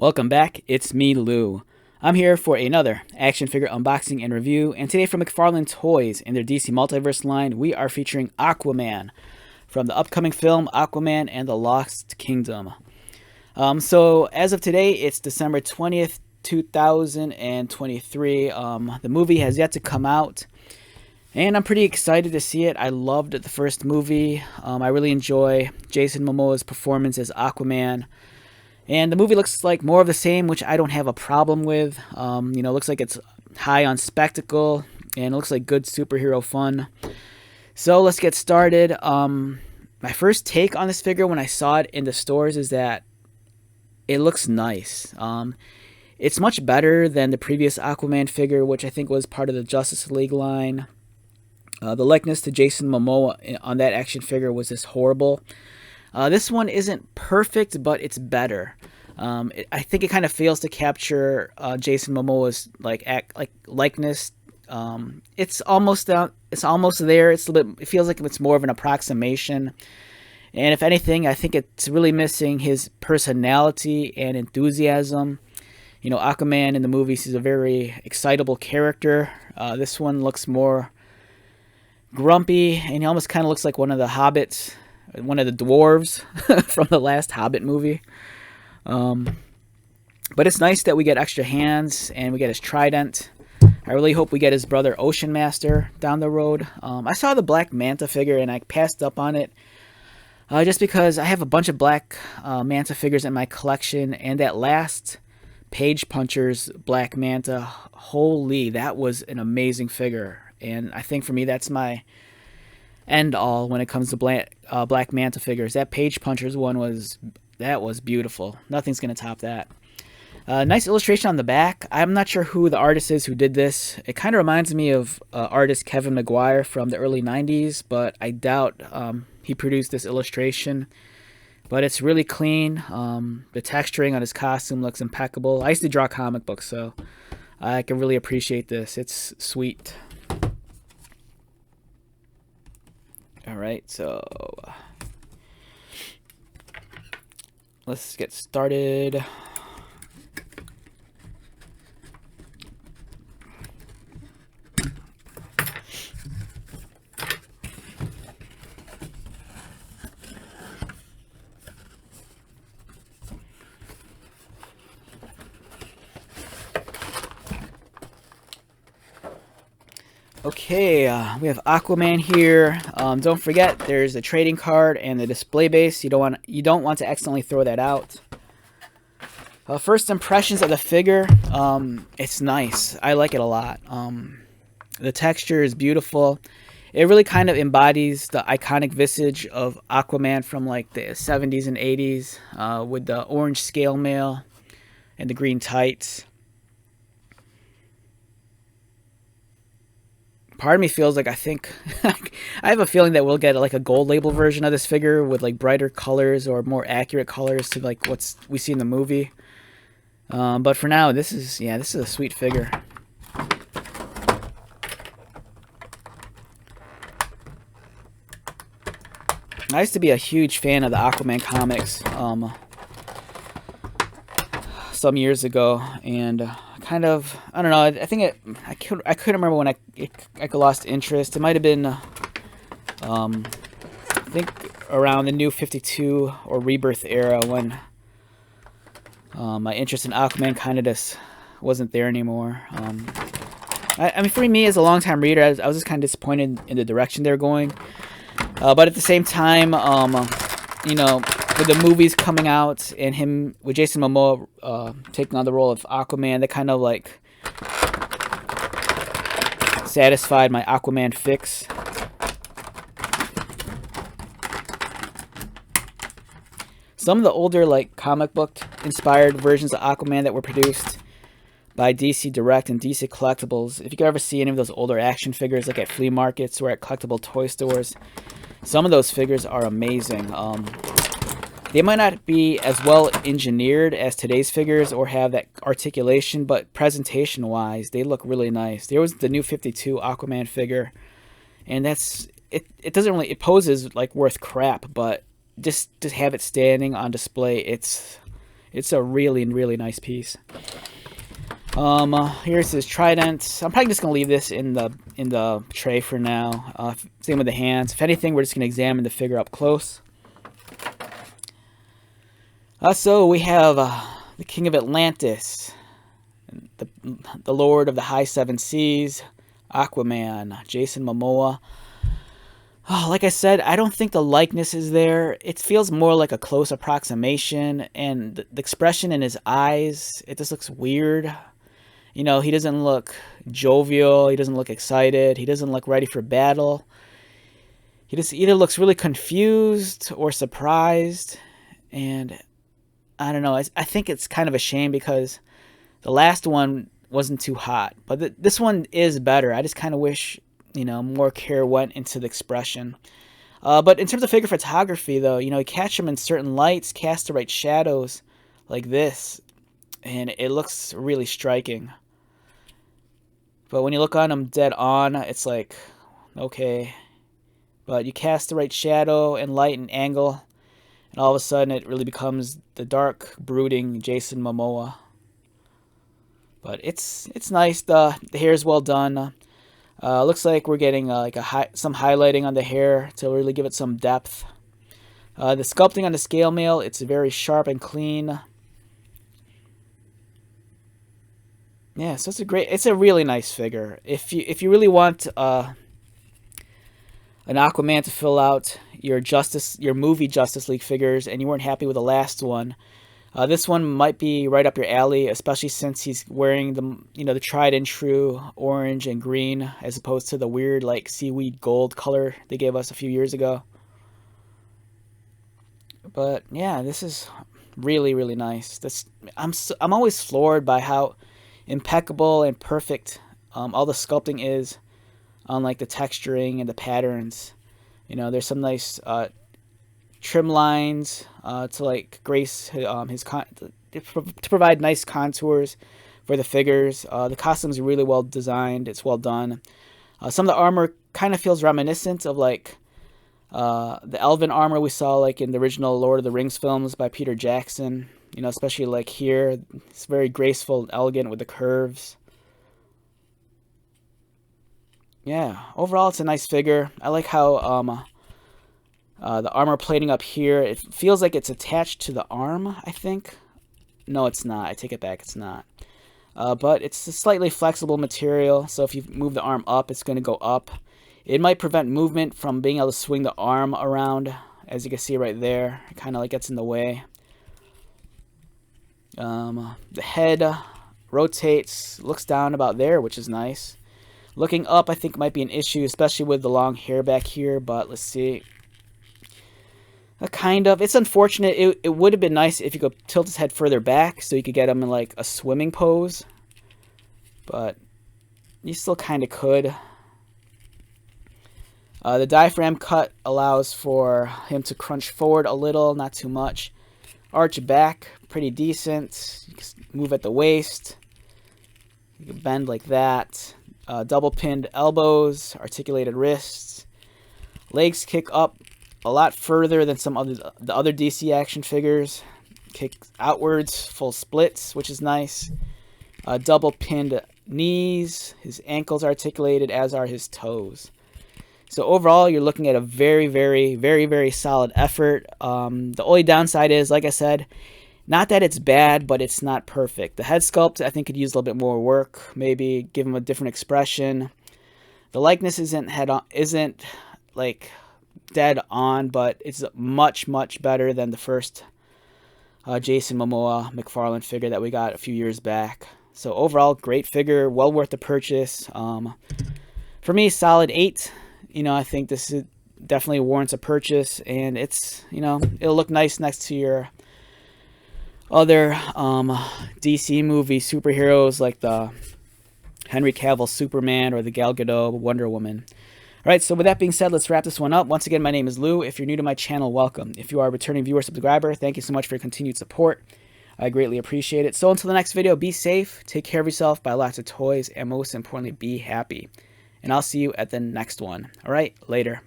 Welcome back, it's me, Lou. I'm here for another action figure unboxing and review, and today from McFarlane Toys and their DC Multiverse line, we are featuring Aquaman from the upcoming film Aquaman and the Lost Kingdom. So as of today, it's December 20th, 2023. The movie has yet to come out, and I'm pretty excited to see it. I loved the first movie. I really enjoy Jason Momoa's performance as Aquaman. And the movie looks like more of the same, which I don't have a problem with. It looks like it's high on spectacle, and it looks like good superhero fun. So let's get started. My first take on this figure when I saw it in the stores is that it looks nice. It's much better than the previous Aquaman figure, which I think was part of the Justice League line. The likeness to Jason Momoa on that action figure was just horrible. This one isn't perfect, but it's better. I think it kind of fails to capture Jason Momoa's likeness. It's almost there. It feels like it's more of an approximation. And if anything, I think it's really missing his personality and enthusiasm. Aquaman in the movies is a very excitable character. This one looks more grumpy, and he almost kind of looks like one of the hobbits. One of the dwarves from the last Hobbit movie. But it's nice that we get extra hands and we get his trident. I really hope we get his brother Ocean Master down the road. I saw the Black Manta figure and I passed up on it. Just because I have a bunch of Black Manta figures in my collection, and that last Page Puncher's Black Manta, holy, that was an amazing figure. And I think for me that's my end all when it comes to Black Manta figures. That Page Punchers one was beautiful. Nothing's gonna top that. Nice illustration on the back. I'm not sure who the artist is who did this. It kind of reminds me of artist Kevin McGuire from the early 90s, but I doubt he produced this illustration. But it's really clean. The texturing on his costume looks impeccable. I used to draw comic books, so I can really appreciate this. It's sweet. Alright, so let's get started. Okay, we have Aquaman here. Don't forget, there's a trading card and the display base. You don't want to accidentally throw that out. First impressions of the figure, it's nice. I like it a lot. The texture is beautiful. It really kind of embodies the iconic visage of Aquaman from like the 70s and 80s, with the orange scale mail and the green tights. Part of me feels like I have a feeling that we'll get like a gold label version of this figure with like brighter colors or more accurate colors to like what we see in the movie. But for now, this is a sweet figure. I used to be a huge fan of the Aquaman comics some years ago, and I don't know. I think I couldn't remember when I lost interest. It might have been, I think around the New 52 or Rebirth era when my interest in Aquaman kind of just wasn't there anymore. I mean, for me as a longtime reader, I was just kind of disappointed in the direction they're going. But at the same time, with the movies coming out and him with Jason Momoa taking on the role of Aquaman, that kind of like satisfied my Aquaman fix. Some of the older like comic book inspired versions of Aquaman that were produced by DC Direct and DC Collectibles, if you could ever see any of those older action figures like at flea markets or at collectible toy stores, some of those figures are amazing. They might not be as well engineered as today's figures or have that articulation, but presentation-wise, they look really nice. There was the New 52 Aquaman figure, and it doesn't really, it poses like worth crap, but just to have it standing on display, it's It's a really, really nice piece. Here's his trident. I'm probably just gonna leave this in the tray for now. Same with the hands. If anything, we're just gonna examine the figure up close. So we have the King of Atlantis, the Lord of the High Seven Seas, Aquaman, Jason Momoa. Oh, like I said, I don't think the likeness is there. It feels more like a close approximation, and the expression in his eyes, it just looks weird. You know, he doesn't look jovial, he doesn't look excited, he doesn't look ready for battle. He just either looks really confused or surprised, and I don't know, I think it's kind of a shame because the last one wasn't too hot, but this one is better. I just kind of wish, you know, more care went into the expression. But in terms of figure photography, though, you know, you catch him in certain lights, cast the right shadows like this, and it looks really striking. But when you look on him dead on, it's like, okay. But you cast the right shadow and light and angle, and all of a sudden it really becomes the dark, brooding Jason Momoa. But it's nice. The hair is well done. Looks like we're getting some highlighting on the hair to really give it some depth. The sculpting on the scale mail, it's very sharp and clean. Yeah, so it's a really nice figure. If you really want an Aquaman to fill out your movie Justice League figures, and you weren't happy with the last one, this one might be right up your alley, especially since he's wearing the tried and true orange and green as opposed to the weird like seaweed gold color they gave us a few years ago. But yeah, this is really, really nice. I'm always floored by how impeccable and perfect all the sculpting is on like the texturing and the patterns. You know, there's some nice trim lines to like grace to provide nice contours for the figures. The costume's really well designed. It's well done. Some of the armor kind of feels reminiscent of like the elven armor we saw like in the original Lord of the Rings films by Peter Jackson. You know, especially like here, it's very graceful and elegant with the curves. Yeah, overall it's a nice figure. I like how the armor plating up here, it feels like it's attached to the arm, I think. No, it's not. I take it back, it's not. But it's a slightly flexible material, so if you move the arm up, it's going to go up. It might prevent movement from being able to swing the arm around, as you can see right there. It kind of like gets in the way. The head rotates, looks down about there, which is nice. Looking up, I think, might be an issue, especially with the long hair back here, but let's see. Kind of. It's unfortunate. It would have been nice if you could tilt his head further back so you could get him in like a swimming pose. But you still kind of could. The diaphragm cut allows for him to crunch forward a little, not too much. Arch back, pretty decent. You can move at the waist. You can bend like that. Double pinned elbows, articulated wrists. Legs kick up a lot further than the other DC action figures. Kick outwards, full splits, which is nice. Double pinned knees. His ankles articulated, as are his toes. So overall, you're looking at a very, very, very, very solid effort. The only downside is, like I said, not that it's bad, but it's not perfect. The head sculpt, I think, could use a little bit more work. Maybe give him a different expression. The likeness isn't like dead on, but it's much, much better than the first Jason Momoa McFarlane figure that we got a few years back. So overall, great figure, well worth the purchase. For me, solid 8. You know, I think this definitely warrants a purchase, and it's, you know, it'll look nice next to your other DC movie superheroes like the Henry Cavill Superman or the Gal Gadot Wonder Woman. All right, so with that being said, let's wrap this one up. Once again, my name is Lou. If you're new to my channel, welcome. If you are a returning viewer, subscriber, thank you so much for your continued support. I greatly appreciate it. So until the next video, be safe, take care of yourself, buy lots of toys, and most importantly, be happy. And I'll see you at the next one. All right, later.